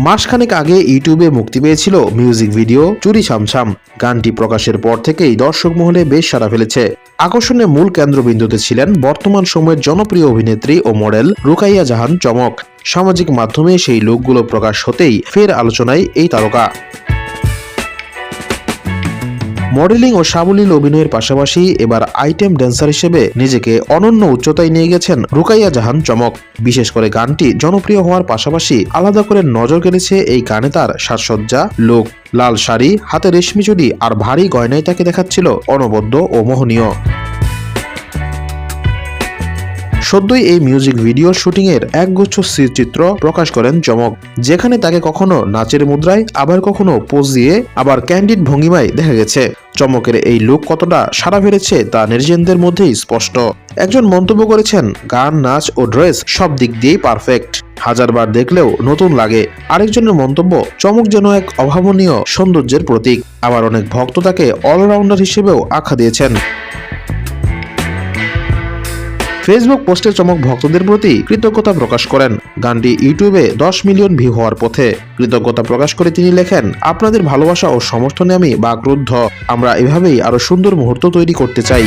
মাসখানেক আগে ইউটিউবে মুক্তি পেয়েছিল মিউজিক ভিডিও চুরি ছামছাম। গানটি প্রকাশের পর থেকেই দর্শক মহলে বেশ সাড়া ফেলেছে। আকর্ষণের মূল কেন্দ্রবিন্দুতে ছিলেন বর্তমান সময়ের জনপ্রিয় অভিনেত্রী ও মডেল রুকাইয়া জাহান চমক। সামাজিক মাধ্যমে সেই লুকগুলো প্রকাশ হতেই ফের আলোচনায় এই তারকা। মডেলিং ও সাবলীল অভিনয়ের পাশাপাশি এবার আইটেম ড্যান্সার হিসেবে নিজেকে অনন্য উচ্চতায় নিয়ে গেছেন রুকাইয়া জাহান চমক। বিশেষ করে গানটি জনপ্রিয় হওয়ার পাশাপাশি আলাদা করে নজর কেড়েছে এই গানে তার সাজসজ্জা, লুক। লাল শাড়ি, হাতে রেশমি চুড়ি আর ভারী গয়নায় তাকে দেখাচ্ছিল অনবদ্য ও মোহনীয়। সদ্যই এই মিউজিক ভিডিওর শুটিং এর একগুচ্ছ চিত্র প্রকাশ করেন চমক, যেখানে তাকে কখনো নাচের মুদ্রায়, আবার কখনো পোজ দিয়ে, আবার ক্যান্ডিড ভঙ্গিমায় দেখা গেছে। চমকের এই লুক কতটা সাড়া ফেলেছে তা নেটিজেনদের মধ্যেই স্পষ্ট। একজন মন্তব্য করেছেন, গান, নাচ ও ড্রেস সব দিক দিয়েই পারফেক্ট, হাজারবার দেখলেও নতুন লাগে। আরেকজনের মন্তব্য, চমক যেন এক অভাবনীয় সৌন্দর্যের প্রতীক। আবার অনেক ভক্ত তাকে অলরাউন্ডার হিসেবেও আখ্যা দিয়েছেন। ফেসবুক পোস্টে চমক ভক্তদের প্রতি কৃতজ্ঞতা প্রকাশ করেন। গানটি ইউটিউবে 10 মিলিয়ন ভিউ হওয়ার পথে। কৃতজ্ঞতা প্রকাশ করে তিনি লেখেন, আপনাদের ভালোবাসা ও সমর্থনে আমি বাকরুদ্ধ। আমরা এভাবেই আরো সুন্দর মুহূর্ত তৈরি করতে চাই।